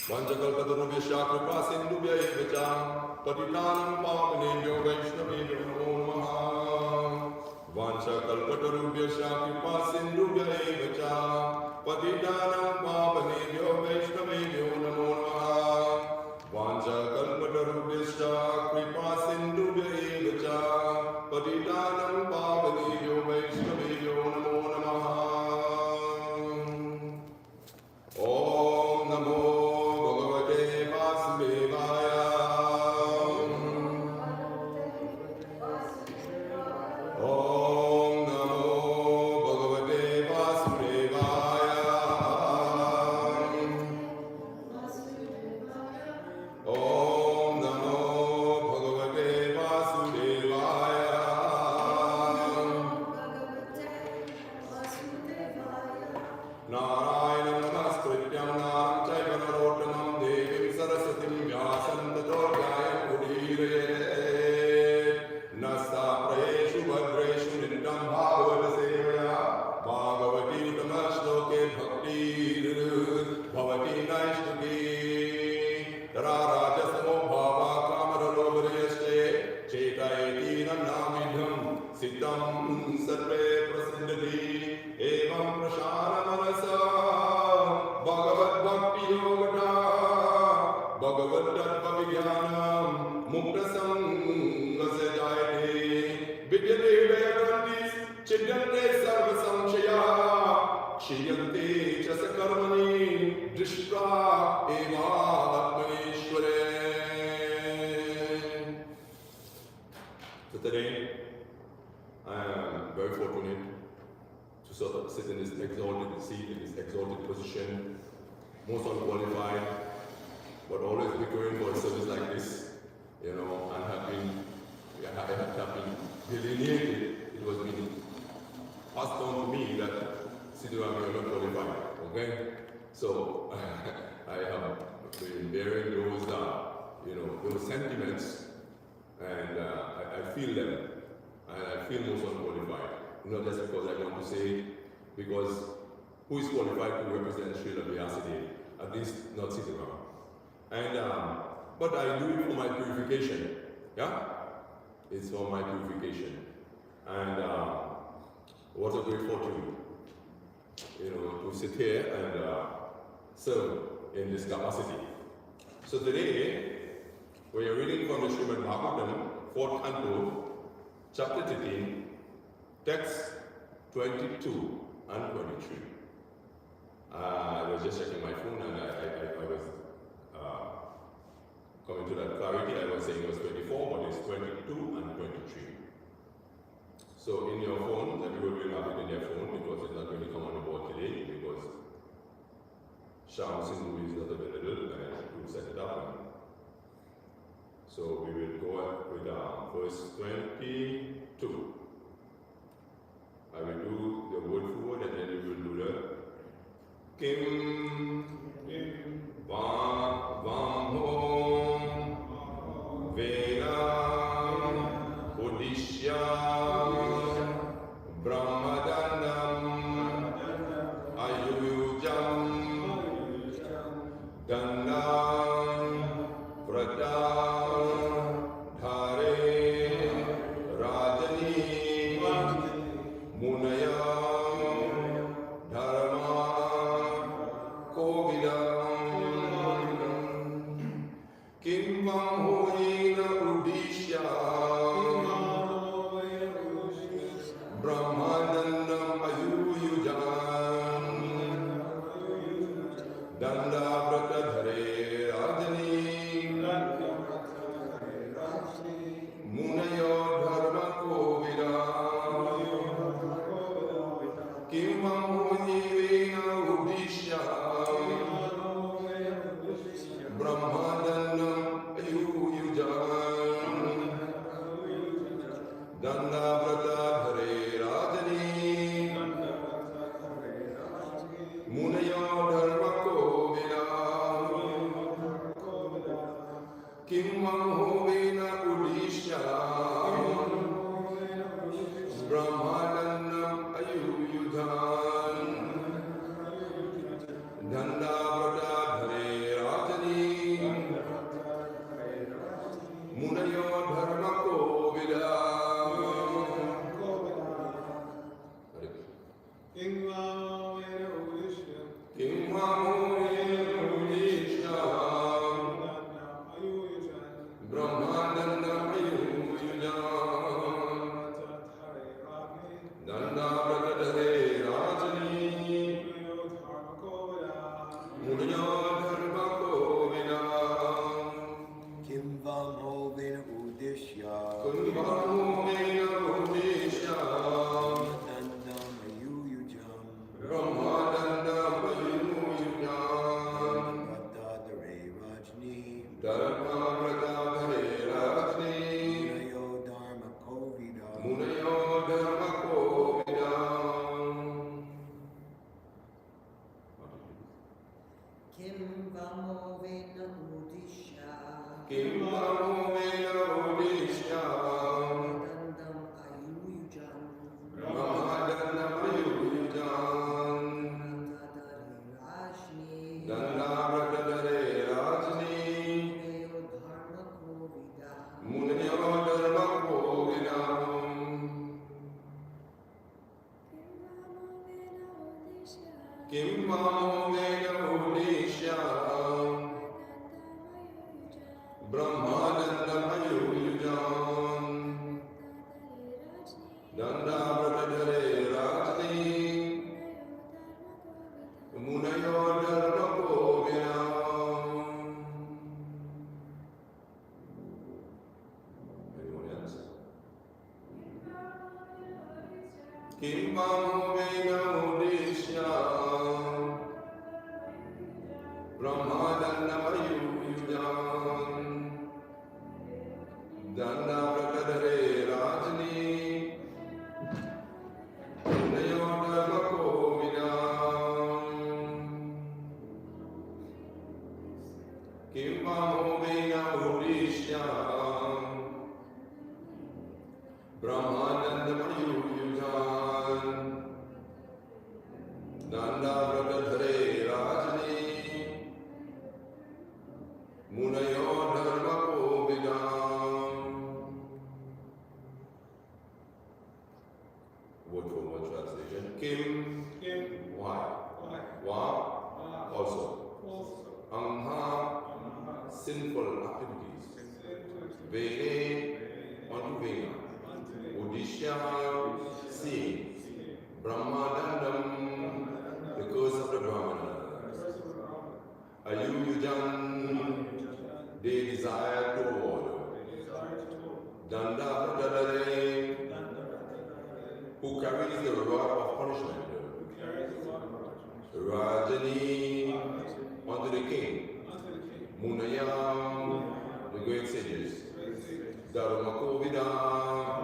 Vanchakalpatarubhyascha kripa sindhubhya eva cha patitanam pavanebhyo vaishnavebhyo namo namaha. Vanchakalpatarubhyascha kripa sindhubhya eva cha patitanam pavanebhyo vaishnavebhyo namo namaha. Vanchakalpatarubhyascha kripa sindhubhya eva cha patitanam pavanebhyo vaishnavebhyo namo namaha. Om Namo Bhagavate Vasudevaya. Om Namo Bhagavate Vasudevaya. Om Namo Bhagavate Vasudevaya. Narayana Namaskrityam Naram Chaiva Narottamam Devim Sarasatim Vyasam Tato Jayam Udhirayet. Nasta Prayeshu Bhadreshu Nindam Bhagavata Sevaya Bhagavati Utamashloke Bhakti Bhavati Naishtuki Tararajasamo Bhava Kamaralovaryaste Chetayeti Namidham Siddham Sarve Prasiddhati Evam Prashana Manasa Bhagavad Bhakti Yogata Bhagavad Tattva Vijnanam Mukta Sangha Sajayate Vidyate Vedantis Chidyante Sarva Samshaya Kshiyante Chasa Karmani Drishta Eva Atmaneshware. So today I am very fortunate to sort of sit in this exalted seat, in this exalted position, most unqualified, but always preparing for a service like this. You know, I have been delineated. It was being passed on to me that Sitaram, you are not qualified. Okay, so I have been bearing those, those sentiments, and I feel them, and I feel most unqualified. Not just because I want to say it, because who is qualified to represent Srila Vyasadeva? At least not Sitaram. And but I do it for my purification. Yeah, it's for my purification. And what a great fortune, to sit here and serve in this capacity. So today we are reading from the Śrimad Bhāgavatam, 4th canto, chapter 13. Text 22 and 23. I was just checking my phone and I was coming to that clarity. I was saying it was 24, but it's 22 and 23. So in your phone, everybody will have it in their phone because it's not going to come on the board today because Sham Sindhu is not available and we'll set it up. So we will go with verse 22. I will do the word for word and then we will do the Kim Vam Hom Veda Odishya Brahmadandam Ayujam Dandam Vrata Dhare Rajani Munaya Dharma Kovidam Kim Vam Hoyena Udishya Brahmanandam Ayuyujan Danda Vrata Dhare Rajani Munaya Dharma Kovidam Kim Vam Hoyena Udishya Brahmanandam Ayuyujan Danda Vrata Dhare Rajani Munaya Dharma Kovidam Kim Vam Hoyena Udishya Brahmanandam Ayuyujan Danda Vrata Dhare Rajani Dharma Vratadhare Rajni Munayo Dharma Kovidam. Kim Vamo Vena Udishya Kim Vamo Vena Udishya Dandam Ayujan Brahmadandam Ayujan Ratadare Rajni Dandavratadare Rajni Munayo Dharma Kovida Munayo Dharma Kovidam. Kim Vamo Vena Udishya Brahmadandam Ayujan Dandavratadare Rajni Munayo Dharma Kovidam. Anyone else? Kim Vamo Vena Udishya Brahmadandam Ayujan Dandavratadare Rajni Munayo Dharma Kovidam. Kim Vamo Vena Udishya Brahmadandam Ayujan Dandavratadhare Rajni Munayo Dharma Kovidam. Word for word translation. Kim. Why? Wa. Also. Angha. Sinful activities. Vene. Unto Vena. Udishya. Seeing. Brahmadandam. The curse of the Brahmanas. Ayujan. They desire toward. Dandavratadare. Who carries the rod of punishment. Rajani. Unto the king. Munayam. The great sages. Dharma Kovidam.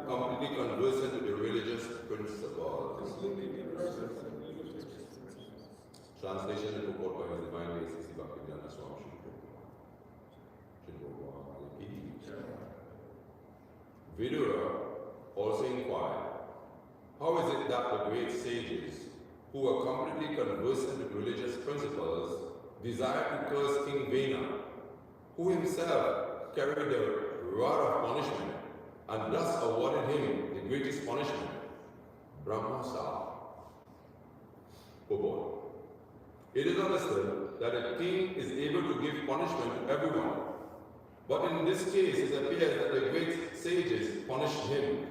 Completely conversant with the religious principles. Translation and report by His Divine Grace A.C. Bhaktivedanta Swami Srila Prabhupada. Vidura also inquired, how is it that the great sages, who are completely conversant with religious principles, desire to curse King Vena, who himself carried the rod of punishment and thus awarded him the greatest punishment? Brahma said, it is understood that a king is able to give punishment to everyone, but in this case it appears that the great sages punished him.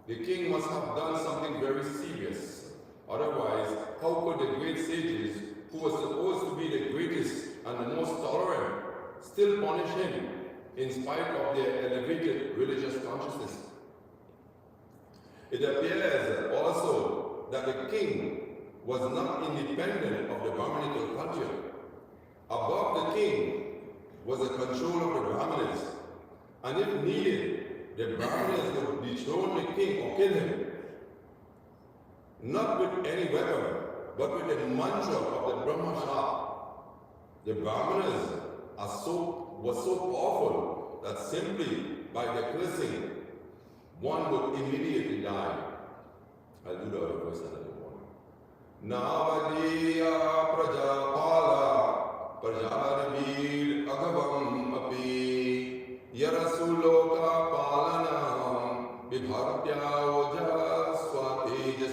The king must have done something very serious. Otherwise, how could the great sages, who were supposed to be the greatest and the most tolerant, still punish him in spite of their elevated religious consciousness? It appears also that the king was not independent of the Brahminical culture. Above the king was the control of the Brahmanas, and if needed, the Brahmanas would dethrone the king or kill him. Not with any weapon, but with the mantra of the Brahma Shah. The Brahmanas were so powerful that simply by their cursing, one would immediately die. I'll do the other verse another one. Navadiya prajapala prajarabir agavam api yarasuloka palanam vibhartya oja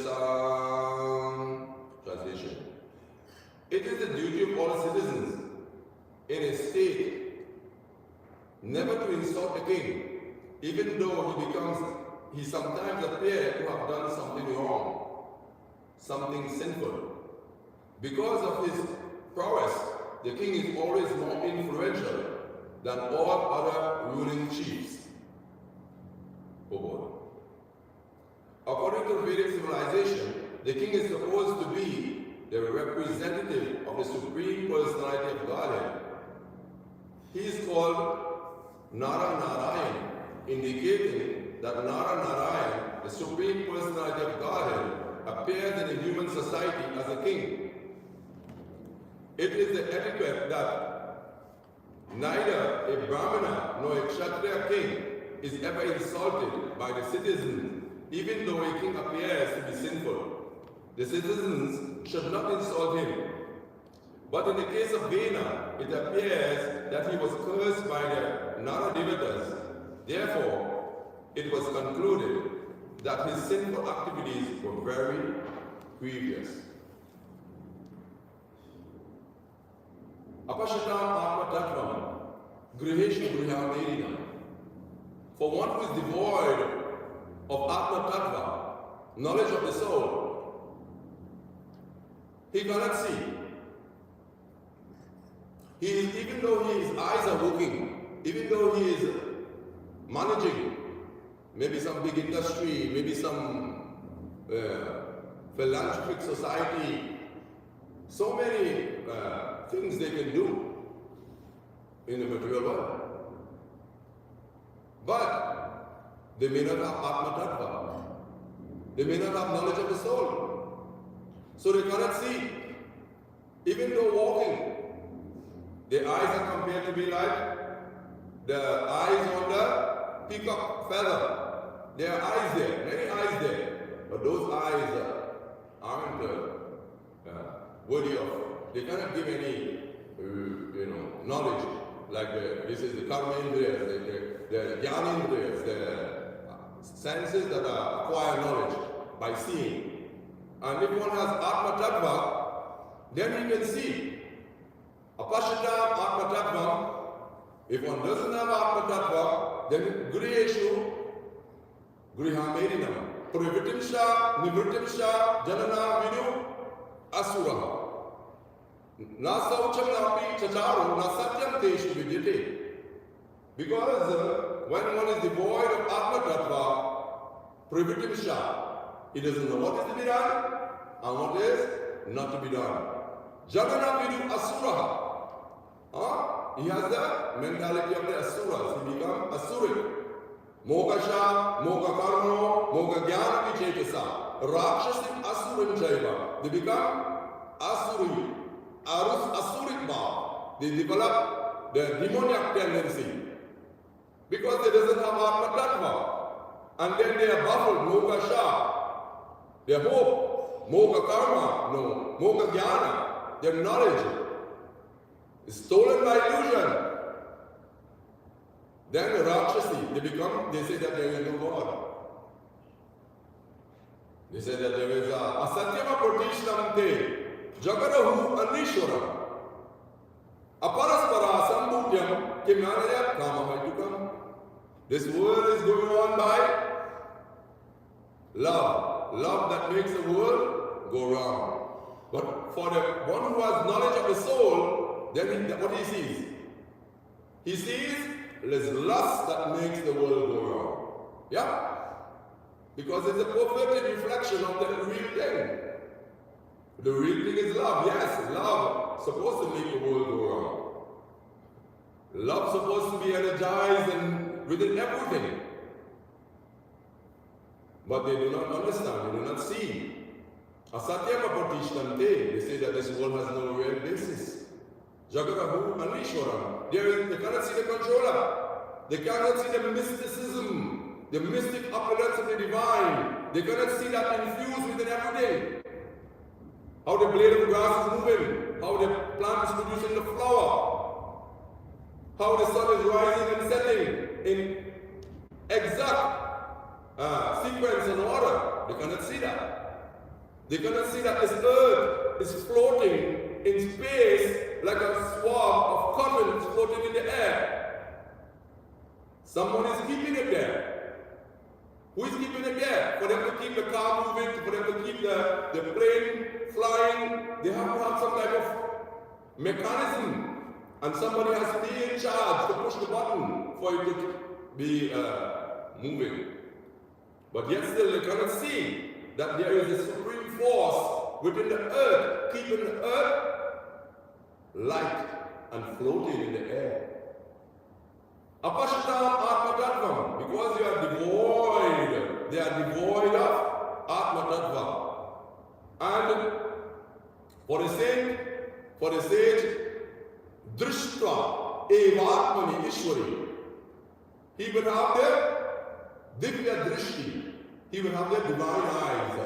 swatejasam. Translation. It is the duty of all citizens in a state never to insult the king, even though he sometimes appears to have done something wrong, something sinful. Because of his prowess, the king is always more influential than all other ruling chiefs. Oh boy. According to Vedic civilization, the king is supposed to be the representative of the Supreme Personality of Godhead. He is called Nara Narayan, indicating that Nara Narayan, the Supreme Personality of Godhead, appears in a human society as a king. It is the etiquette that neither a Brahmana nor a Kshatriya king is ever insulted by the citizens, even though a king appears to be sinful. The citizens should not insult him. But in the case of Vena, it appears that he was cursed by the Naradevatas. Therefore, it was concluded that his sinful activities were very grievous. Apashatam Atma Tattvam, Griheshu Grihavedinam. For one who is devoid of Atma Tattva, knowledge of the soul, he cannot see. Even though his eyes are working, even though he is managing maybe some big industry, maybe some philanthropic society, so many things they can do in the material world. But they may not have Atma Tattva. They may not have knowledge of the soul. So they cannot see. Even though walking, their eyes are compared to be like the eyes on the peacock feather. There are eyes there, many eyes there. But those eyes aren't worthy of, they cannot give any knowledge. Like this is the karma indriyas, the jnana indriyas, the senses that acquire knowledge by seeing. And if one has Atma Tattva, then he can see. Apashatam Atma Tattvam. If one doesn't have Atma Tattva, then Griheshu Grihavedinam. Pravritimsha, Nivritimsha, Janana Vidu, Asura. Na saucham napi chacharu, na satyam teshu vidyate. Because when one is devoid of Atma Tattva, Pravritimsha, he doesn't know what is to be done and what is not to be done. Janana Vidu Asura. He has the mentality of the Asuras. He becomes Asuric. Mogasha, Moga Karmo, Moga Jnana Vichetasa. Rakshasim Asurim Jaiva. They become Asuri. Asuric Bhav. They develop the demoniac tendency. Because they doesn't have Atma Tattva. And then they are baffled. Mogasha. Their hope. Moga Karma. No. Moga Jnana. Their knowledge is stolen by illusion. Then the Rakshasi, they say that there is no God. They say that there is a Asatyama Pratishnamte, Jagadahu Anishwaram, Aparaspara Sambhutyam, Kimanaya Kamahaitukam. This world is going on by love. Love that makes the world go round. But for the one who has knowledge of the soul, then what he sees? He sees there's lust that makes the world go round. Yeah? Because it's a perfect reflection of the real thing. The real thing is love. Yes, love is supposed to make the world go round. Love is supposed to be energized and within everything. But they do not understand, they do not see. Asatyama Pratishnante, they say that this world has no real basis. Jagadahu Anishwaram. They cannot see the controller. They cannot see the mysticism, the mystic opulence of the divine. They cannot see that infused within everything. How the blade of grass is moving, how the plant is producing the flower, how the sun is rising and setting in exact sequence and order. They cannot see that. They cannot see that this earth is floating in space like a swab of cotton floating in the air. Someone is keeping it there. Who is keeping it there? For them to keep the car moving, for them to keep the plane flying, they have to have some type of mechanism. And somebody has to be in charge to push the button for it to be moving. But yet still they cannot see that there is a supreme force within the earth, keeping the earth light and floating in the air. Apashatam Atma Tattvam, because they are devoid of Atma Tattva. And for the sage, Drishtra Evatmani Ishwari, he will have the Divya Drishti, he will have the divine eyes.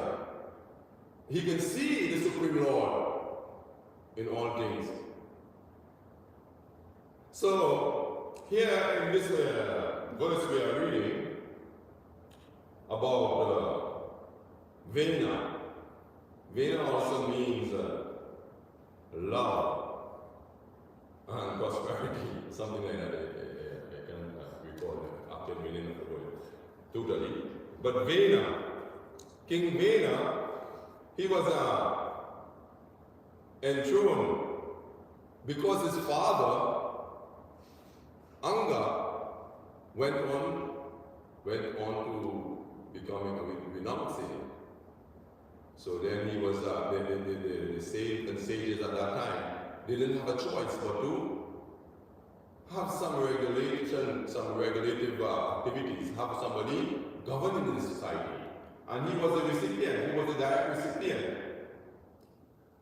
He can see the Supreme Lord in all things. So, here in this verse we are reading about Vena. Vena also means love and prosperity, something like that. I can't recall the actual meaning of the word totally. But Vena, King Vena, he was enthroned because his father, Anga, went on to becoming a renunciate. So then he was, the saints and sages at that time, they didn't have a choice but to have some regulation, some regulative activities, have somebody governing the society. And he was a recipient, he was a direct recipient.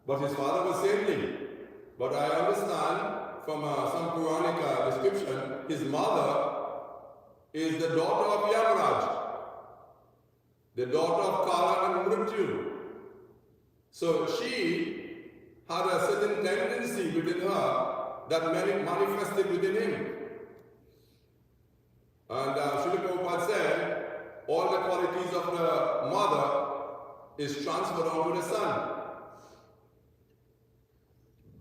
But his father was saintly. But I understand from some Puranic description, his mother is the daughter of Yamaraj, the daughter of Kala and Mrityu. So she had a certain tendency within her that manifested within him. And Srila Prabhupada said, all the qualities of the mother is transferred onto the son.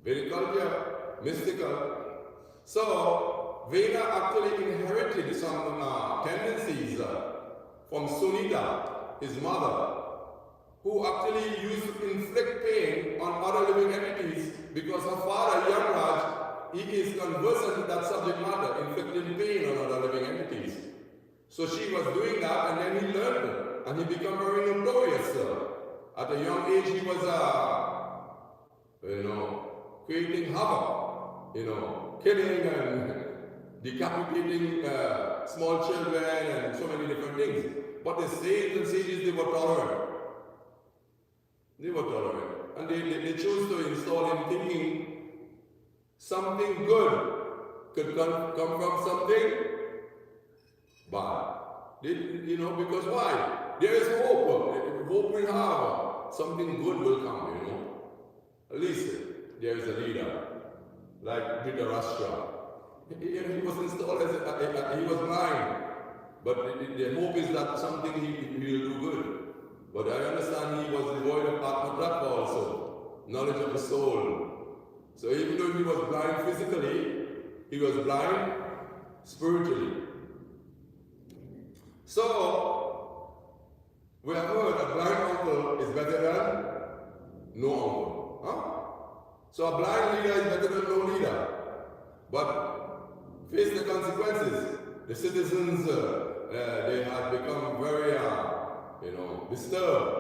Very culture, mystical. So, Vena actually inherited some tendencies from Sunita, his mother, who actually used to inflict pain on other living entities because her father, Yamaraj, he is conversant with that subject matter, inflicting pain on other living entities. So she was doing that, and then he learned it, and he became very notorious. At a young age, he was, creating havoc, killing and decapitating small children and so many different things. But the saints and sages, they were tolerant. They were tolerant. And they chose to install him thinking something good could come from something bad. Because why? There is hope. Hope will have. Something good will come, At least there is a leader, like Dhritarashtra. He was installed as he was blind. But the hope is that something he will do good. But I understand he was devoid of Atma Tattva also, knowledge of the soul. So even though he was blind physically, he was blind spiritually. So, we have heard a blind uncle is better than no uncle. Huh? So a blind leader is better than no leader. But face the consequences. The citizens, they had become very, disturbed.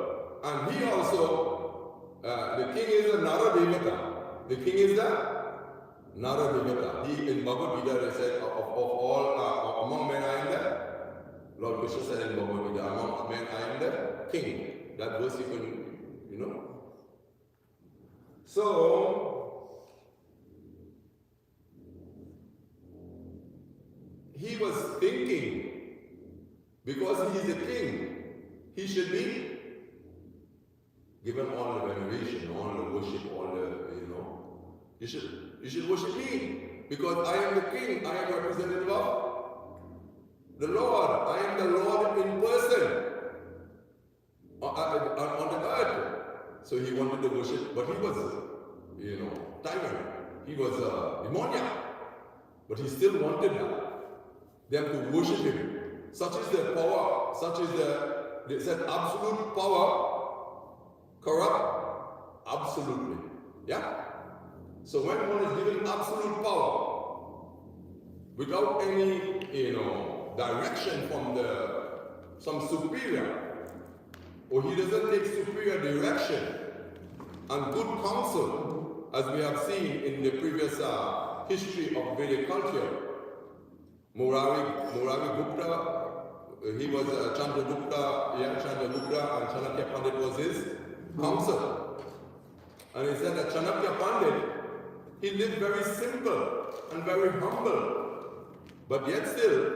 And he also, the king is a Naradevata. The king is the Naradevata. He, in Bhagavad Gita, said, of all, among men I am the, Lord Krishna said in Bhagavad Gita, among men I am the king. That verse you can, So, he was thinking, because he is a king, he should be given all the veneration, all the worship, all the, you should worship me, because I am the king, I am representative of the Lord, I am the Lord in person on the earth. So he wanted to worship, but he was, tyrant, he was demoniac, but he still wanted them to worship him. Such is the power, they said absolute power corrupt absolutely. Yeah? So when one is given absolute power without any, direction from some superior, or he doesn't take superior direction and good counsel, as we have seen in the previous history of Vedic culture, Murari Gupta, he was Chandragupta, Chandragupta, and Chanakya Pandit was his counsel. And he said that Chanakya Pandit, he lived very simple and very humble, but yet still,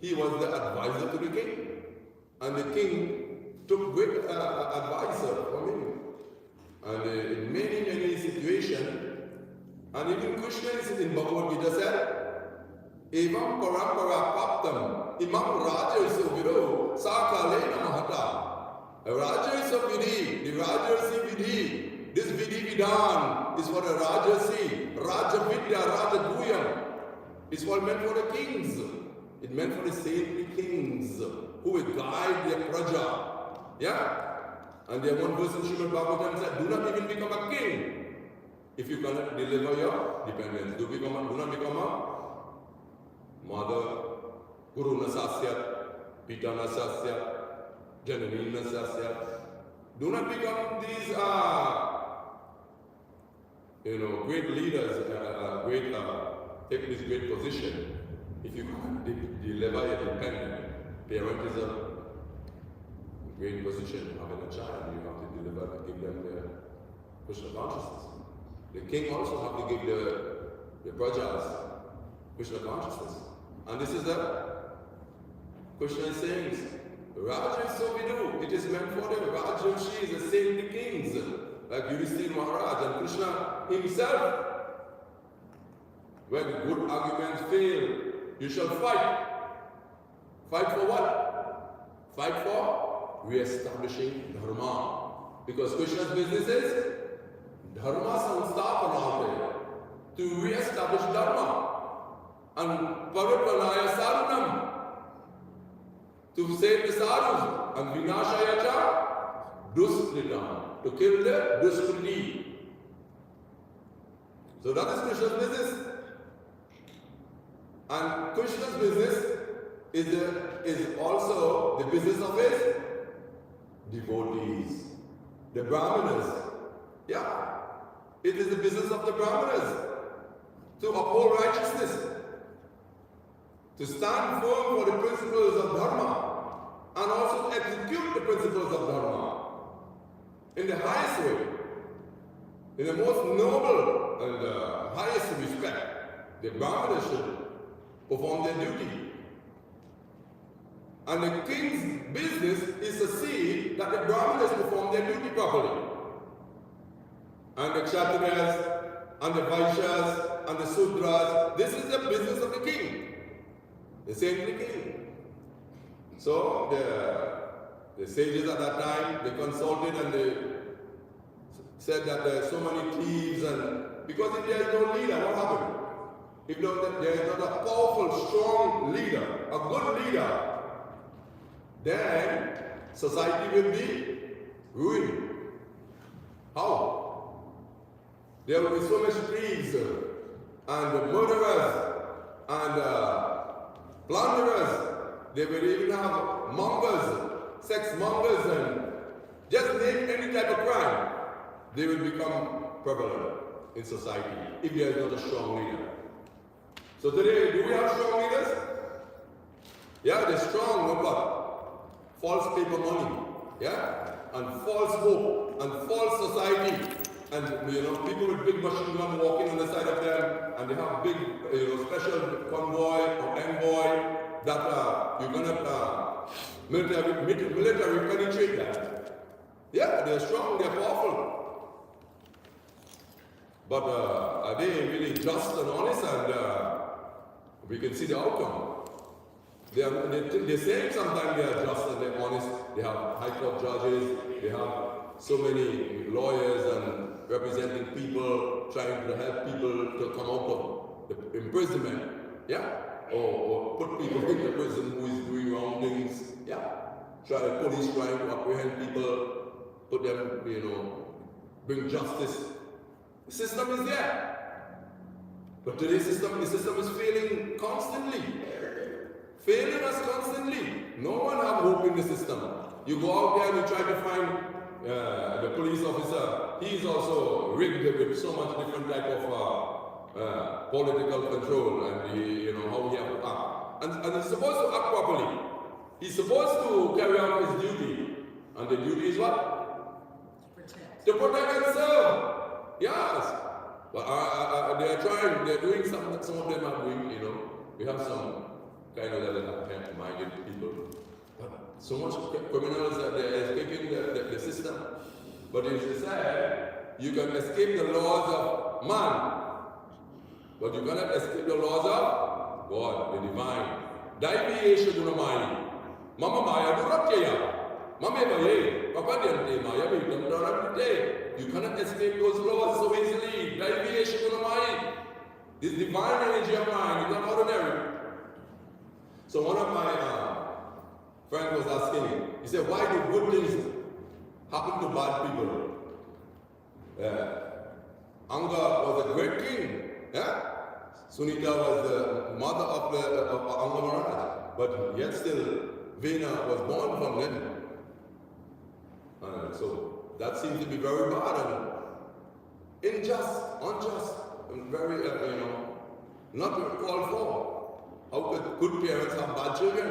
he was the advisor to the king. And the king took great advisor from him. And in many situations, and even Krishna in Bhagavad Gita said, Evam parampara paptam imam rajarsa vido sakalena mahata. Rajarsa vidhi, the rajarsi vidhi, this vidhi vidhan is for the rajarsi, raja vidya, raja guyam. It's meant for the kings. It meant for the saintly kings who will guide their praja. Yeah? And there one verse in Śrimad Bhāgavatam said, do not even become a king if you cannot deliver your dependents. Do not become a mother, Guru Nasasyat, Pita Nasasyat, Janani Nasasyat. Do not become these great leaders, take this great position. If you can't deliver your dependent, parent is a great position. Having a child, you have to deliver, give them their Krishna consciousness. The king also have to give the prajas Krishna consciousness. And this is the Krishna is saying, Raja is so we do. It is meant for the Rajarshis, the saintly kings, like Yudhishthira Maharaj and Krishna himself. When good arguments fail, you shall fight. Fight for what? Fight for re-establishing Dharma. Because Krishna's business is Dharma Samsthapanate, to re-establish Dharma. And Paripanaya Sadhanam, to save the sadhus. And Vinashayacha Duskritam, to kill the Duskriti. So that is Krishna's business. And Krishna's business is also the business of his devotees, the Brahmanas. Yeah, it is the business of the Brahmanas to uphold righteousness, to stand firm for the principles of Dharma, and also to execute the principles of Dharma in the highest way, in the most noble and highest respect. The Brahmanas should perform their duty. And the king's business is to see that the Brahmanas perform their duty properly. And the Kshatriyas, and the Vaishyas, and the Sudras, this is the business of the king, the saintly king. So the sages at that time, they consulted and they said that there are so many thieves, and because if there is no leader, what happened? If there is not a powerful, strong leader, a good leader, then society will be ruined. How? There will be so many thieves and murderers and plunderers. They will even have mongers, sex mongers, and just name any type of crime. They will become prevalent in society if there is not a strong leader. So today, do we have strong leaders? Yeah, they're strong, no but false paper money, yeah, and false hope, and false society, and people with big machine gun walking on the side of them, and they have big, special convoy or envoy that you're gonna military penetrate that. Yeah, they're strong, they're powerful. But are they really just and honest? And we can see the outcome. They're saying sometimes they are just and they're honest. They have high court judges, they have so many lawyers and representing people, trying to help people to come out of the imprisonment. Yeah? Or put people in the prison who is doing wrong things. Yeah? Police trying to apprehend people, put them, bring justice. The system is there. But today's system, the system is failing constantly. Failing us constantly. No one have hope in the system. You go out there and you try to find the police officer. He is also rigged with so much different type of political control and how he have to act. And he's supposed to act properly. He's supposed to carry out his duty. And the duty is what? Protect. To protect and serve. Yes. But they're trying, they're doing something that some of them are doing, We have some kind of attempt-minded people. But so much criminals that they're escaping the system. But it's said, you can escape the laws of man, but you cannot escape the laws of God, the divine. Daiviesha Gunamai. Mama Maya Durakya. Mama Baye. Papa Diante Maya Vitam. You cannot escape those laws so easily. Daiviesha Gunamai. This divine energy of mine is not ordinary. So one of my friends was asking me, he said, why do good things happen to bad people? Anga was a great king. Sunita was the mother of Anga Maharaj. But yet still, Vena was born from them. So that seems to be very bad and unjust, and very, not called for. How could good parents have bad children?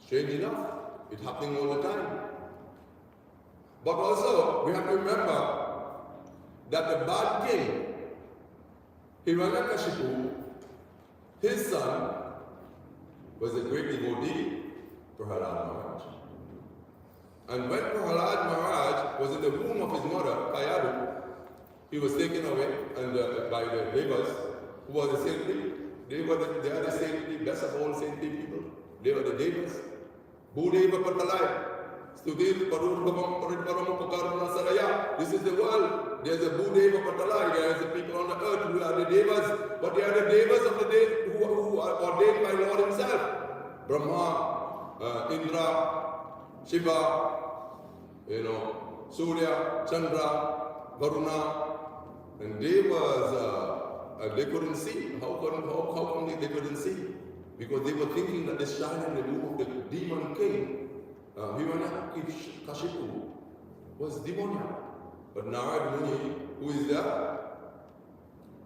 Strange enough, it's happening all the time. But also, we have to remember that the bad king, Hiranyakashipu, his son, was a great devotee, Prahalad Maharaj. And when Prahalad Maharaj was in the womb of his mother, Kayadu, he was taken away by the Devas, who were the saintly. They are the saintly, best of all saintly people. They were the Devas. Bhudeva Patalai. Studir Parurgabam Paritparam Pakarana Saraya. This is the world. There's a Bhudeva Patalai. There's the people on the earth who are the Devas. But they are the Devas of the day who are ordained by Lord himself. Brahma, Indra, Shiva, Surya, Chandra, Varuna. And Devas, they couldn't see. How come they couldn't see? Because they were thinking that the shine in the womb of the demon king, Hiranyakashipu, was demoniac. But Narad Muni, who is that?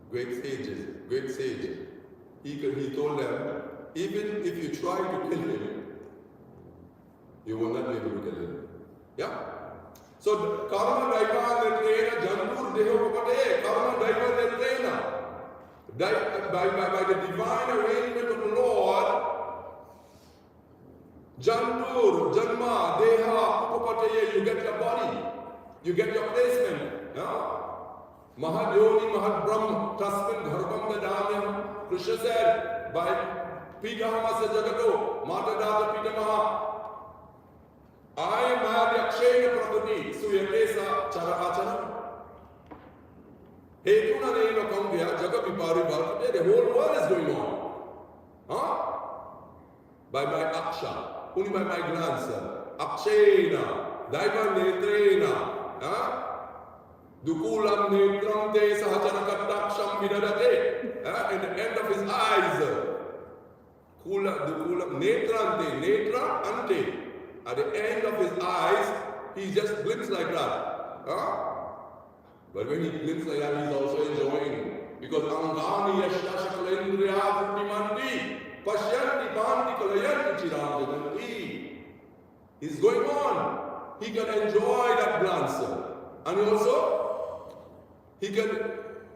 Great sage. He told them, even if you try to kill him, you will not be able to kill him. Yeah? So, Karma Daiva Netrena, Jantur Dehopapate, Karma Daiva Netrena. By the divine arrangement of the Lord, Jantur, Janma, Deha, Upapate, you get your body, you get your placement. Yeah? Mahadhyoni, Mahadbrahma, Tasmin, Dharmam, Dadamyam. Krishna said, by Pitamasa Jagato, Matadata Pitamaha, I am Adhyakshena Prakriti, Suyakesa Charahachana. Hetuna Nena Kangya, Jagapipari Bharate, the whole world is going on. Huh? By my aksha, only by my glance. Akshena, Daiva Netrena, Dukulam Netram Te Sahacharakattaksham Vidadate, in the end of his eyes. Dukulam Netrante, Netra Ante. At the end of his eyes, he just blinks like that. But when he blinks like that, he's also enjoying. Because Angani Yashtashakalendriya Purtimanti, Pashyanti Panti Kalayanti Chiranjanti. He's going on. He can enjoy that glance. And also, he can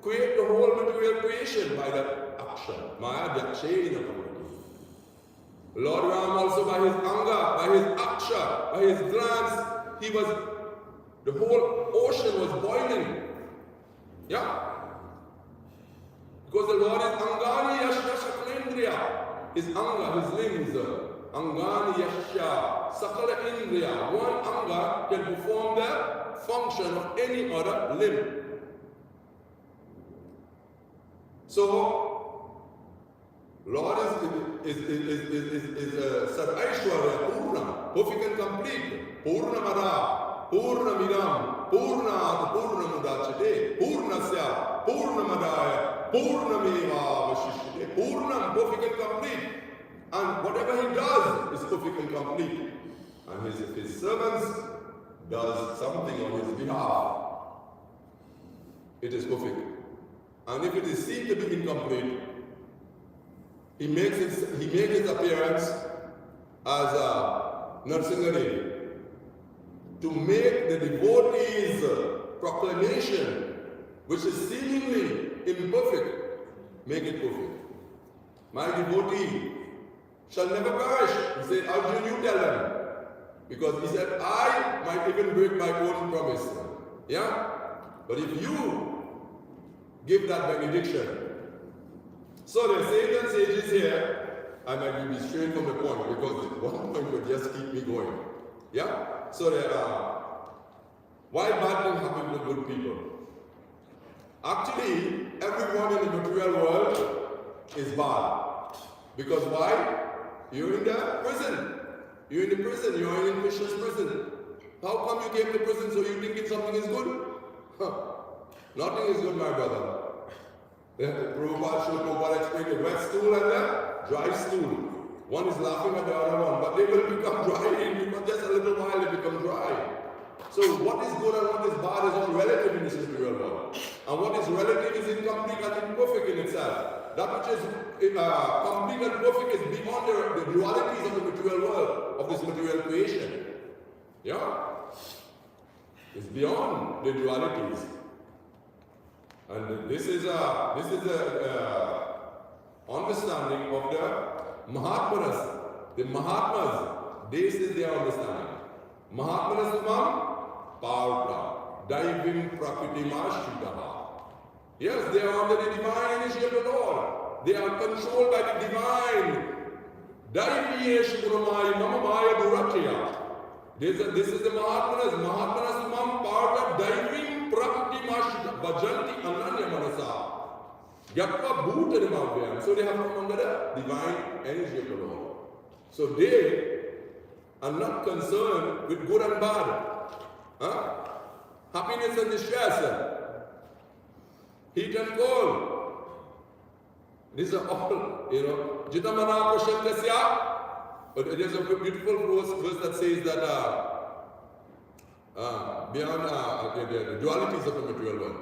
create the whole material creation by that action. Maya Dyakshena. Lord Ram also by his anga, by his aksha, by his glance, the whole ocean was boiling. Yeah? Because the Lord is Angani Yashya Sakalendriya. His anga, his limbs. Angani Yashya Sakala Indriya. One anga can perform the function of any other limb. So, Lord is Sadaishwarya, Purna, perfect and complete. Purna Mada, Purna Midam, Purna Purna Mudachate, Purnasya, Purna Madaya, Purna Meva Vashishite, Purnam, perfect and complete. And whatever he does is perfect and complete. And his servants does something on his behalf. it is perfect. And if it is seen to be incomplete, he makes his appearance as a Narsingani to make the devotees' proclamation, which is seemingly imperfect, make it perfect. My devotee shall never perish. He said, Arjuna, you tell them. Because he said, I might even break my own promise. Yeah? But if you give that benediction. So the Satan sages here, I might be straight from the point because one point would just keep me going. Yeah? So why bad things happen to good people? Actually, everyone in the material world is bad. Because why? You're in the prison. You're in the prison. You're in Krishna's prison. How come you came to prison so you thinking something is good? Nothing is good, my brother. Prabhupada explained the wet stool and the dry stool. One is laughing at the other one, but they will become dry in just a little while they become dry. So what is good and what is bad is all relative in this material world. And what is relative is incomplete and imperfect in itself. That which is complete and perfect is beyond the dualities of the material world, of this material creation. Yeah? It's beyond the dualities. And this is a understanding of the Mahatmanas. The Mahatmas, this is their understanding. Mahatmanas Mam Parta Daivim Prakritimashitaha. Yes, they are under the divine initiative of the Lord. They are controlled by the divine. Daiviyesh Gurumai Mamamaya Duratya. This is the Mahatmanas. Mahatmanas Mam Parta Daivim Prakritimashita Vajanti Ananya Manasa. Gyatva Bhutanimavayam. So they have come under the divine energy of the Lord. So they are not concerned with good and bad. Happiness and distress. Heat and cold. These are all, Jitamana Prashantasya. But there's a beautiful verse that says that beyond the dualities of the material world.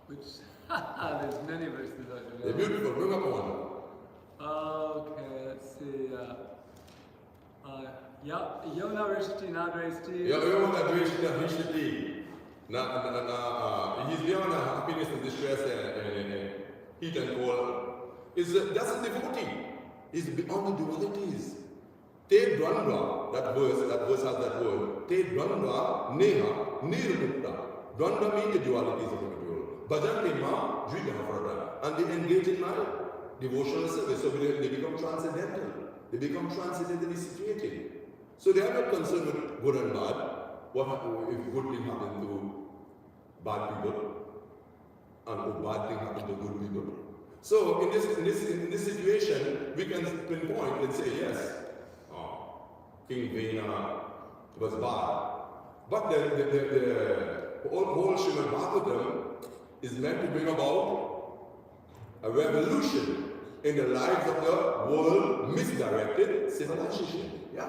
Which, there's many verses. They're beautiful. Bring up one. Okay, let's see. Yona Rishti, Nadresti. Yona Rishti, he's beyond happiness and distress and heat and cold. That's a devotee. He's beyond the dualities. Te Dvandva, that verse has that word. Te Dvandva Neha Nirmukta. Dvandva means the dualities of the material. Bhajan Ma Jvigaha Farada. And they engage in my devotional service. So they become transcendental. They become transcendentally situated. So they are not concerned with good and bad. What if good thing happen to bad people and bad thing happen to good people? So in this situation, we can pinpoint and say, yes, King Vena was bad. But the whole Śrimad Bhāgavatam is meant to bring about a revolution in the lives of the world misdirected civilization. Yeah,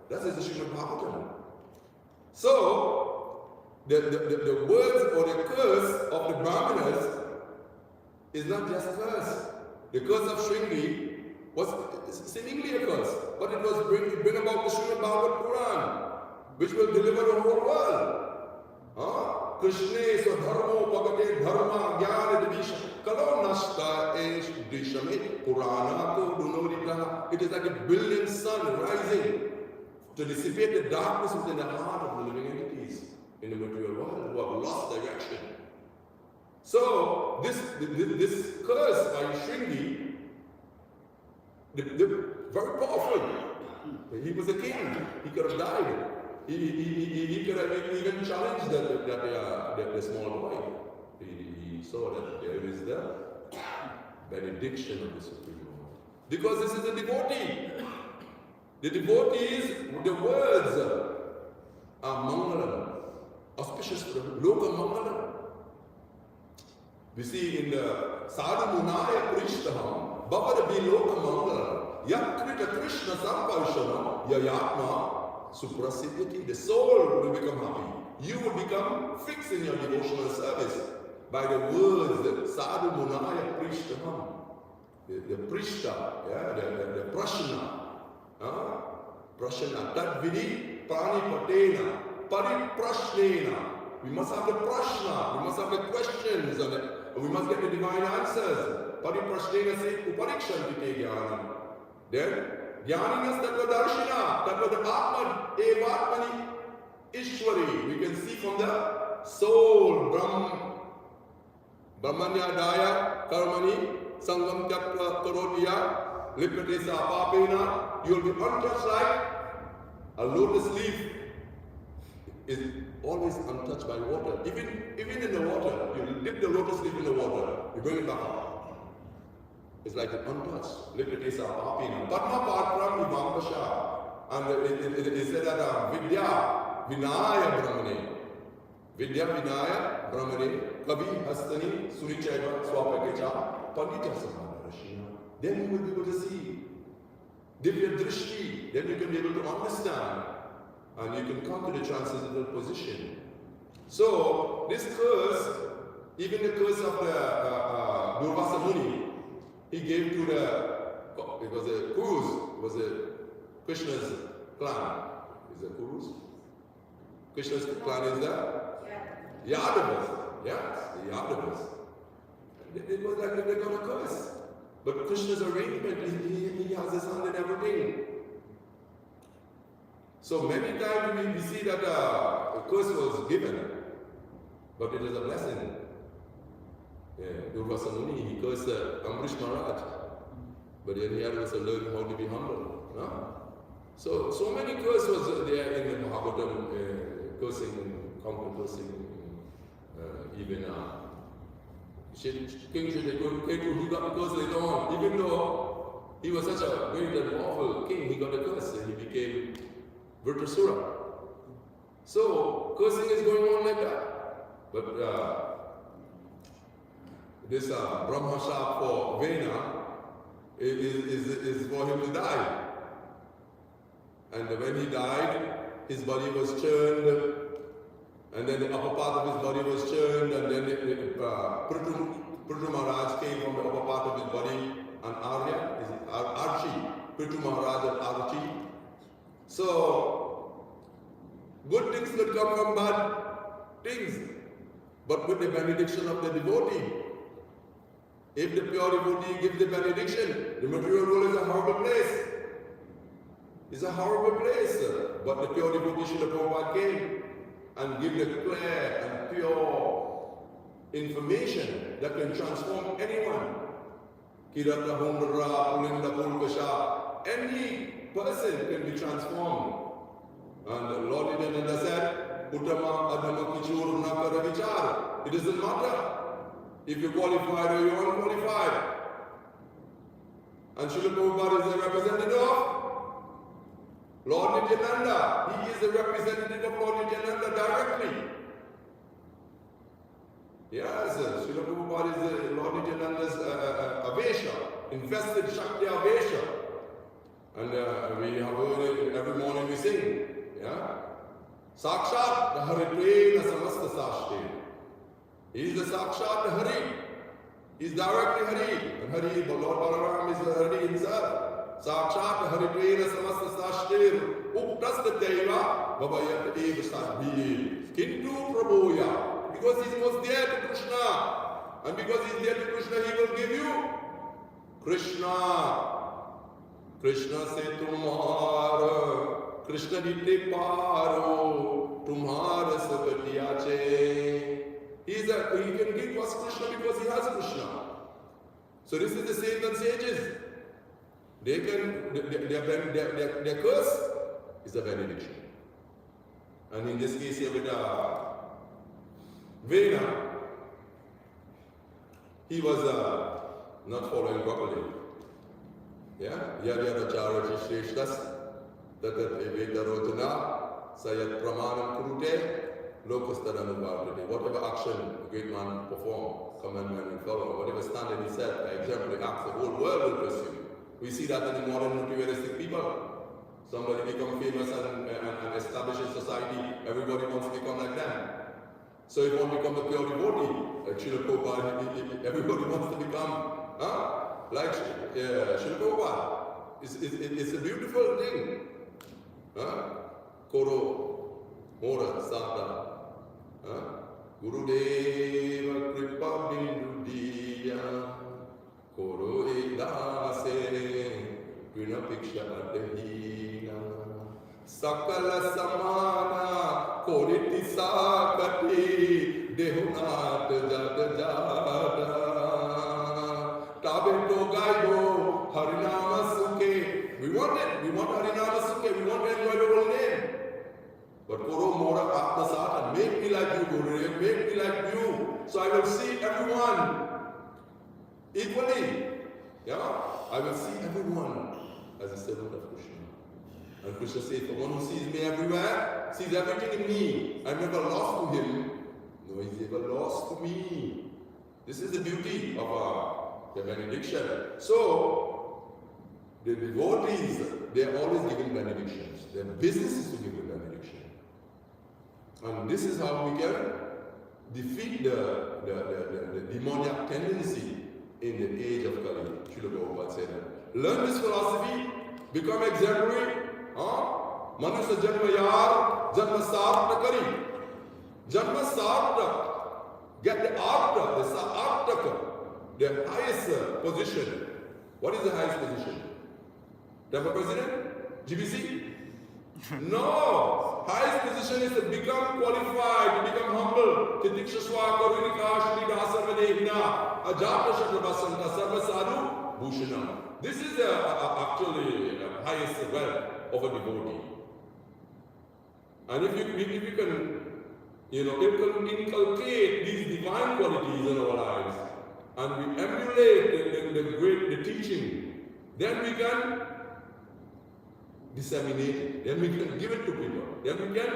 that is the Śrimad Bhāgavatam. So, the words or the curse of the Brahmanas is not just a curse. The curse of Shringi was seemingly a curse, but it was bring about the Śrimad Bhāgavad Puran, which will deliver the whole world. Krishne Swadharmo Pagate Dharma Jnana Divisha Kalo Nashta Esh Dishame Purana Ko Dunodita. It is like a brilliant sun rising to dissipate the darkness within the heart of the living entities in the material world who have lost direction. So this curse by Shringi, very powerful. He was a king. He could have died. He could have even challenged the small boy. He saw that there is the benediction of the Supreme Lord. Because this is a devotee. The devotees, the words are mangalam, auspicious for them, loka mangalam. We see in the Sadhu Munaya Prishtaham, Bhavada Bi Loka Mangalam, Yakrita Krishna Samparshanam, Yayatma Suprasiddhiti, the soul will become happy. you will become fixed in your devotional service by the words that Sadhu Munaya Prishtamam, the Prishta, the Prashna. Prashna, Tadvidi, Prani Patena, Pariprashnena. We must have the prashna, we must have the questions, and we must get the divine answers. Pariprashnena se uparikshanti jnanam. Then, jnaninas tattva darshina, tattva atman, evatmani, ishwari. We can see from the soul, Brahmanyadaya, Karmani, Sangam Tattva Karotiya, Lipate Sapapena. You will be untouched like a lotus leaf is always untouched by water. Even in the water, you dip the lotus leaf in the water, you bring it back up. It's like it's untouched. Lipate Sapapena. Padma Patram Vivambasha. And it said that Vidya Vinaya Brahmane. Vidya Vinaya Brahmane. Kavi Hastani Surichaiva Swapakecha Pandita Samadharashina. Then you will be able to see. Divya Drishti. Then you can be able to understand. And you can come to the transcendental position. So, this curse, even the curse of the Durvasa Muni, he gave to it was a Kurus, it was a Krishna's clan. Is it Kurus? Krishna's clan is the Yadavas. Yes, the Yadavas. It was like they got a curse. But Krishna's arrangement, he has his hand in everything. So many times we see that a curse was given, but it is a blessing. Durvasa Muni, he cursed Amrish Maharaj, but then he had to learn how to be humble. No? So many curses was there in the Bhagavatam, cursing, counter cursing, even King Ketu, he got the curse later on. Even though he was such a great and powerful king, he got a curse and he became Vritrasura. So, cursing is going on like that. But this Brahma Shap for Vena is for him to die. And when he died, his body was churned, and then the upper part of his body was churned, and then Prithu Maharaj came from the upper part of his body, and Arya, is it Archie, Prithu Maharaj and Archie. So, good things could come from bad things, but with the benediction of the devotee. If the pure devotee gives the benediction, the material world is a horrible place. It's a horrible place, but the pure devotee Srila Prabhupada came and give the clear and pure information that can transform anyone. Kirata Hundra, Pulinda Pulkasha, any person can be transformed. And Lord Nityananda said, Uttama Adama Kichur Nakara Vichar. It doesn't matter if you're qualified or you're unqualified. And Srila Prabhupada is the representative of Lord Nityananda. He is the representative of Lord Nityananda directly. Yes, Srila Prabhupada is the Lord Nityananda's Avesha, invested Shakti Avesha. And we have heard it every morning we sing. Yeah? Sakshat, the Haritve, the Samasta Sashti. He is the Sakshat, the Hari. He is directly Hari. And Hari, the Lord Balaram is the Hari himself. Sakshat, the Haritve, the Samasta Sashti. Uptasta Deva, Babayat Eva Sadhi. Kintu Prabhuya. Because he was there to Krishna. And because he is there to Krishna, he will give you Krishna. Krishna se tumhara, Krishna dite paro, tumhara sabatiyache. He can give us Krishna because he has Krishna. So this is the saints and sages. They can, their curse is a benediction. And in this case here with Vena, he was not following properly. Yeah, Yadhyadacharya Shreshtas, Tatat Eveda Rotana, Sayat Pramanam Kurute, Lokastadanubhavati. Whatever action a great man performed, commandment and follow, whatever standard he set, by example, the acts the whole world will pursue. We see that in the modern materialistic people. Somebody become famous and establish in society, everybody wants to become like them. So if one becomes a pure devotee, like Srila Prabhupada, everybody wants to become like Srila Prabhupada. It's a beautiful thing. Koro, Mora, Santa. Gurudeva Kripa Bindudiya Koro Edase Gunapiksha Adhina Sakala Samana Koriti Sakati Dehunat Jada Jada Tabento Gaibo Harinama Sukhe. We want it. We want Harinama Sukhe. We want to enjoy the whole name. But Koro Mora Atmasata, make me like you, Gurudev, make me like you. So I will see everyone equally. Yeah? I will see everyone as a servant of Krishna. And Krishna says, the one who sees me everywhere, sees everything in me. I'm never lost to him. No, he's ever lost to me. This is the beauty of the benediction. So, the devotees, they are always giving benedictions. Their business is to give the benediction. And this is how we can defeat the demoniac tendency in the age of Kali. Srila Prabhupada said that. Learn this philosophy, become exemplary. Manusya janma yar, janma sarta kari. Janma sarta. Get the arta, the sartaka, the highest position. What is the highest position? Temple President? GBC? No! Highest position is to become qualified, to become humble. Tidiksha swa karunika shrida sarvadehina ajata shatrabasanta sarva sadhu bhushanam. This is actually the highest wealth of a devotee. And if you can, inculcate these divine qualities in our lives, and we emulate the teaching, then we can disseminate it. Then we can give it to people. Then we can,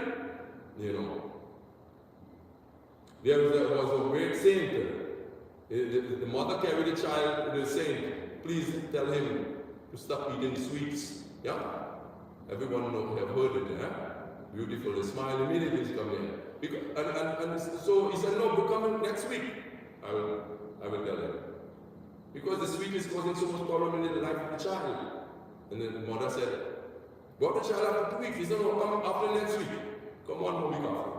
there was a great saint. The mother carried the child to the saint. Please tell him to stop eating sweets. Yeah? Everyone have heard it. Beautiful. The smile immediately come in. And so he said, no, we'll come next week. I will tell him. Because the sweet is causing so much problem in the life of the child. And then the mother said, brought the child after 2 weeks. He said, no, come after next week. Come 1 more week after.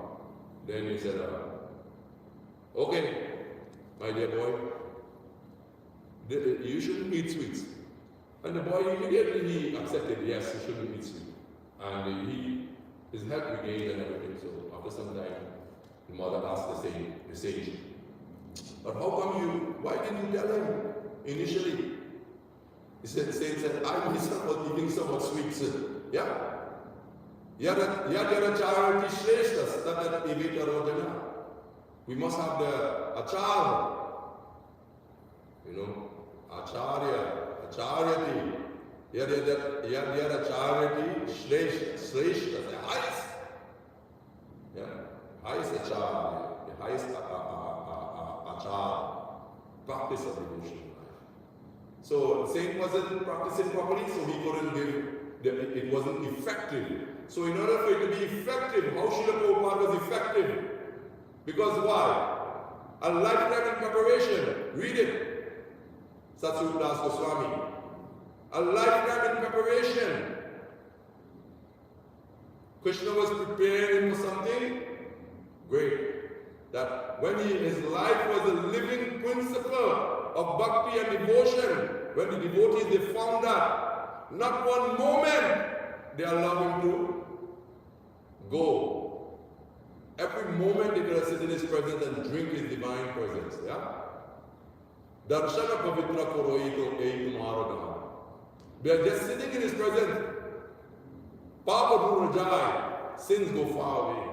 Then he said, okay, my dear boy, you shouldn't eat sweets. And the boy immediately he accepted, yes, he shouldn't eat sweets. And his health regained and everything. So after some time, the mother asked the sage, but how come why didn't you tell him initially? He said, the sage said, I myself was eating so much sweets. Yeah. Yadara charity shreshtas tatat evita rodana. We must have the achara. Acharyati. Yadara charity shreshtas, the highest. Yeah. Highest acharya. The highest achara. Practice of devotion. So the saint wasn't practicing properly, so he couldn't it wasn't effective. So in order for it to be effective, how Srila Prabhupada was effective? Because why? A lifetime in preparation. Read it. Satsuru Das Goswami. A lifetime in preparation. Krishna was preparing for something great. That when his life was a living principle of bhakti and devotion, when the devotees, they found that not one moment they allow him to go. Every moment they could sit in his presence and drink his divine presence. Yeah? Darshana Pavitra Koroito Eitum. They are just sitting in his presence. Papa Durajai, sins go far away.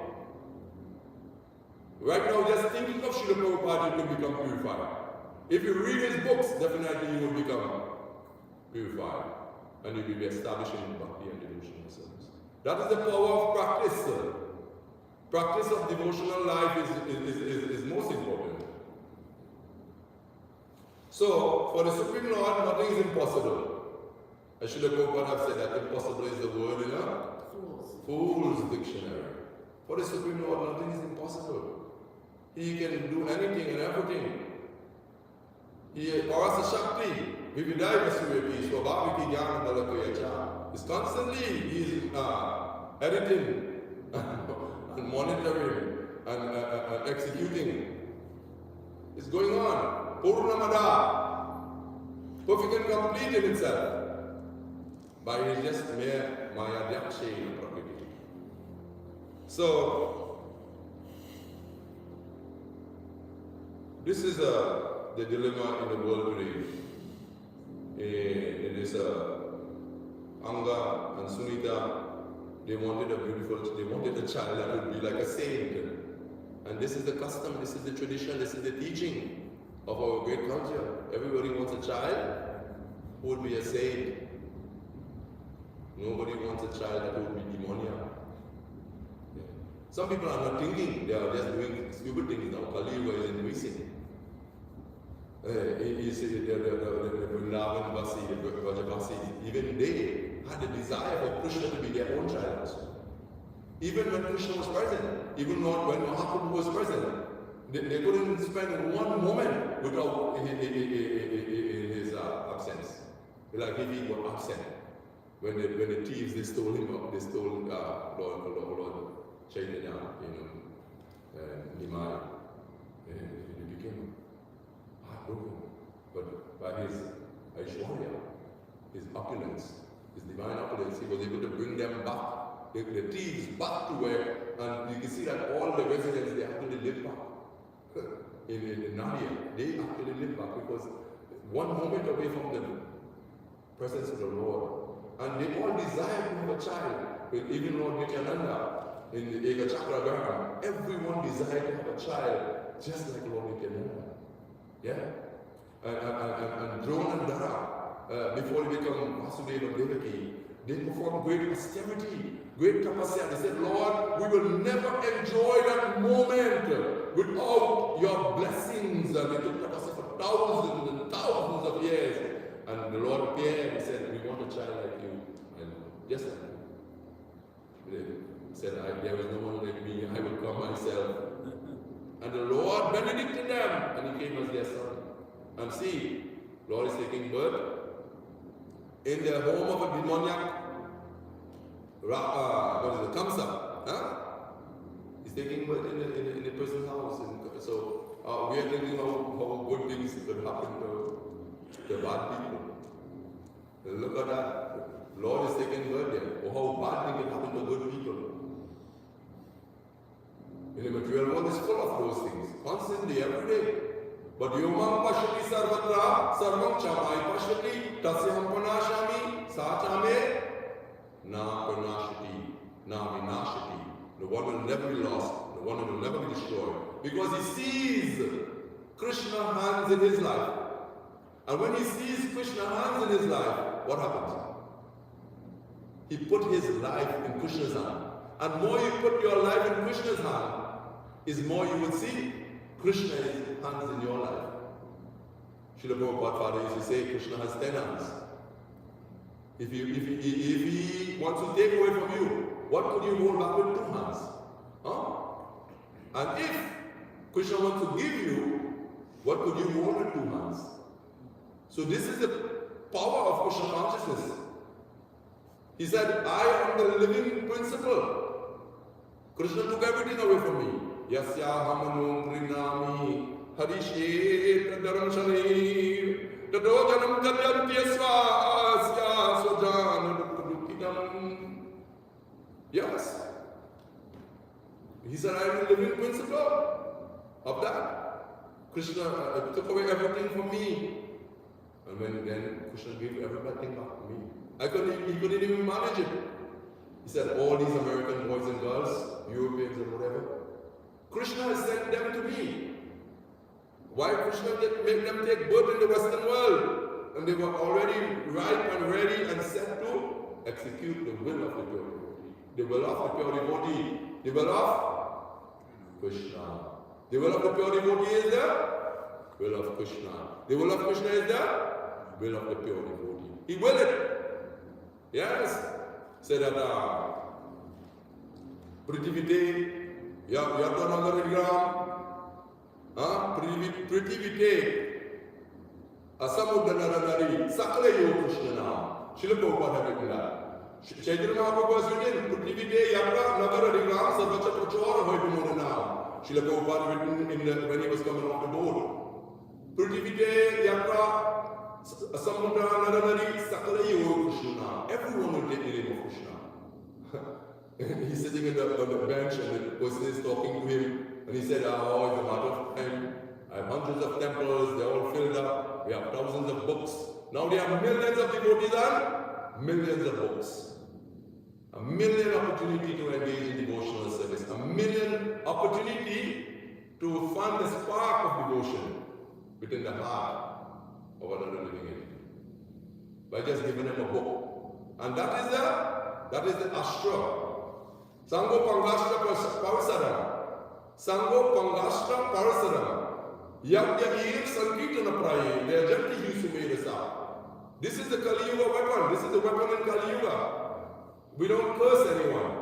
Right now, just thinking of Srila Prabhupada, you will become purified. If you read his books, definitely you will become purified. And you will be establishing bhakti and devotional service. That is the power of practice. Practice of devotional life is most important. So, for the Supreme Lord, nothing is impossible. I should have said that impossible is the word in a fool's dictionary. For the Supreme Lord, nothing is impossible. He can do anything and everything. He Parasa Shakti, Vividai Vasuya Swabhaviki Jnana Dalakayacha. He's constantly editing and monitoring and executing. It's going on. Purnamada. Perfect and complete in itself. By his just mere Maya Dhyakshe Prakriti. So, this is the dilemma in the world today. It is Anga and Sunita, they wanted a child that would be like a saint. And this is the custom, this is the tradition, this is the teaching of our great culture. Everybody wants a child who would be a saint. Nobody wants a child that would be demoniac. Yeah. Some people are not thinking, they are just doing stupid things now. Kaliuga is increasing. The Vrindavan Vasi, the Vrajavasis, even they had the desire for Krishna to be their own child also. Even when Krishna was present, even not when Mahaprabhu was present, they couldn't spend one moment without his absence. Like if he were absent. When the thieves, they stole him up, they stole Lord Chaitanya, Nimai. And he became heartbroken. But by his Aishwarya, his opulence, his divine opulence, he was able to bring them back, the thieves back to where, and you can see that all the residents, they actually live back. In Nadia, they actually live back because one moment away from the presence of the Lord. And they all desire to have a child. Even Lord Nityananda in the Eka Chakra Dharma, everyone desired to have a child just like Lord Nityananda. Yeah? And Drona and Dara, before they become Vasudeva and Devaki, they performed great austerity, great tapasya. They said, Lord, we will never enjoy that moment without your blessings. And they took tapasya for thousands and thousands of years. And the Lord appeared and said, we want a child like you. And just like you. He said, there is no one like me, I will come myself. And the Lord benedicted them, and he came as their son. And see, Lord is taking birth in the home of a demoniac, Kamsa. Huh? He's taking birth in a person's house. So we are thinking how good things could happen to bad people. Look at that. Lord is taking birth there. Or how bad things can happen to good people. In the material world is full of those things. Constantly, every day. But Yomam Pashati Sarvatra, Sarvam Chamai Pashati, Tasyam Panashami, Sachame, Na Panashati, Na Vinashati. The one will never be lost, the one will never be destroyed. Because he sees Krishna's hands in his life. And when he sees Krishna's hands in his life, what happens? He put his life in Krishna's hand. And more you put your life in Krishna's hand, is more you will see Krishna's hands in your life. Srila Prabhupada Father used to say Krishna has 10 hands. If he wants to take away from you, what could you hold back with 2 hands? Huh? And if Krishna wants to give you, what could you hold with 2 hands? So this is the power of Krishna consciousness. He said, I am the living principle. Krishna took everything away from me. Yasya hamanu prinami harishe tadaram sharir tadojanam kadyantyasva asya sojanam. Yes. He said, I am the living principle of that. Krishna took away everything from me. And then Krishna gave everything back to me. He couldn't even manage it. He said, all these American boys and girls, Europeans and whatever, Krishna has sent them to me. Why Krishna make them take birth in the Western world? And they were already ripe and ready and set to execute the will of the pure devotee. The will of the pure devotee. The will of Krishna. The will of the pure devotee is the will of Krishna. The will of Krishna is the will of the pure devotee. He will it. Yes. Say that Prithivite, Yatanagarigram, Prithivite, Asamudanarari, Sakalayo Krishna, Srila Prabhupada have written that. Chaitanya Mahaprabhu was written, Prithivite, Yatra, Nagararigram, Sarvacha Prachara Hoitumurana. Srila Prabhupada written when he was coming off the boat. Prithivite, Yatra, Asamudanarari, Sakalayo Krishna. Everyone will take the name of Krishna. He's sitting on the bench and the person is talking to him and he said, oh, it's a matter of time. I have hundreds of temples, they're all filled up. We have thousands of books. Now there are millions of devotees and millions of books. A million opportunity to engage in devotional service. A million opportunity to find the spark of devotion within the heart of another living entity. By just giving them a book. And that is the ashra. Sango Pangashtra Parasaram. Sango Pangashtra Parasaram. Yagya Ir Sankirtana Praye. They are gently used to made us up. This is the Kali Yuga weapon. This is the weapon in Kali Yuga. We don't curse anyone.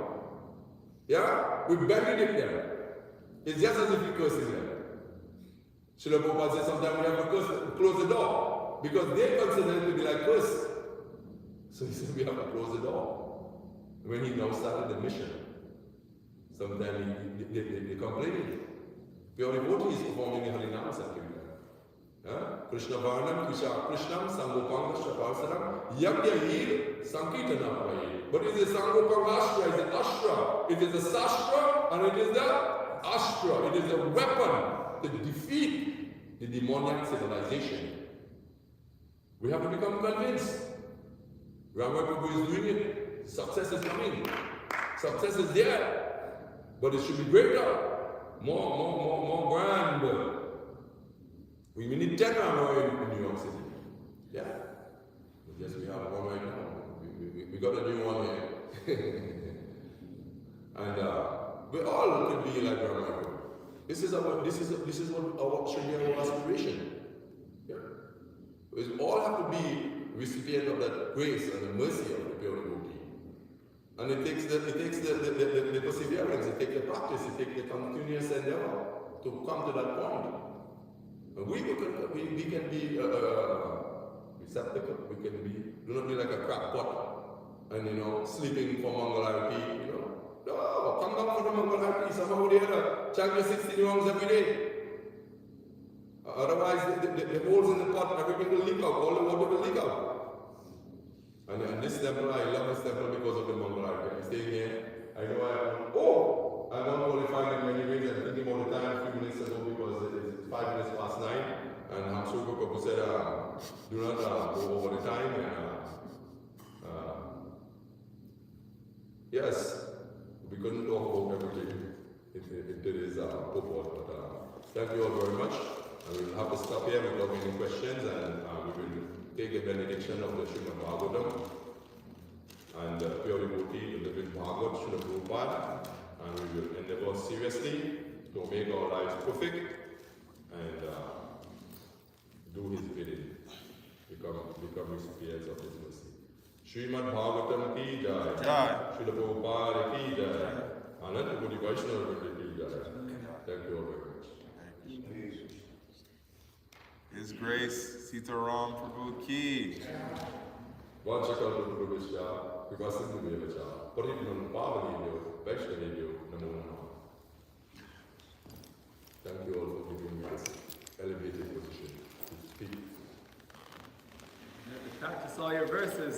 Yeah? We benedict them. It's just as if we're cursing them. Srila Prabhupada says sometimes we have to close the door because they consider it to be like curse. So he said we have to close the door. When he now started the mission, sometimes they complain. Pure devotees performing the Harinam Sankirtan. Krishna Varnam, Krishnam, Sangopanga, Shaparsaram, Yagya Sankirtana Praye. But it is a Sangopanga, it is the Ashtra, it is the Sastra, and it is the Ashtra. It is a weapon to defeat the demoniac civilization. We have to become convinced. Ramar Prabhu is doing it. Success is coming. Success is there. But it should be greater. More grand. We need 10 Ramar in New York City. Yeah. Yes, we have one right now. We got a new one here. And we all could be like Ramar. This is what should be our aspiration. Yeah. We all have to be recipient of that grace and the mercy of the pure devotee. And it takes the perseverance, it takes the practice, it takes the continuous endeavor to come to that point. And we can be receptacle, we can be, do not be like a crackpot and sleeping for Mangalarati, No, come down for the Mangalarati, somehow or the other, chant your 16 rounds every day. Otherwise, the holes in the pot, everything will leak out, all the water will leak out. And this temple, I love this temple because of the Mangalarati. I'm staying here. I know I'm not qualified in many ways. I'm thinking all the time, a few minutes ago, because it's 5 minutes past 9. And Hamsuka Prabhu said, do not go over the time. Yes, we couldn't talk about everything in today's purport, but thank you all very much. And we'll have to stop here without any questions, and we will take a benediction of the Śrimad Bhāgavatam and pure devotee, the living Bhagavat, Śrila Prabhupada, and we will endeavor seriously to make our lives perfect and do his bidding, become recipients of his mercy. Śrimad Bhāgavatam ki jai, Śrila Prabhupada ki jai, Ananta Koti Vaishnava ki jai. Thank you all very much. His Grace Sitaram Prabhu ki. Vajjakalu Prabhushya, Vivasantu Devacha, Paritman Pavaniyo, Vaishnavyo, Namo Namo. Thank you all for giving me this elevated position to speak. You have to practice all your verses.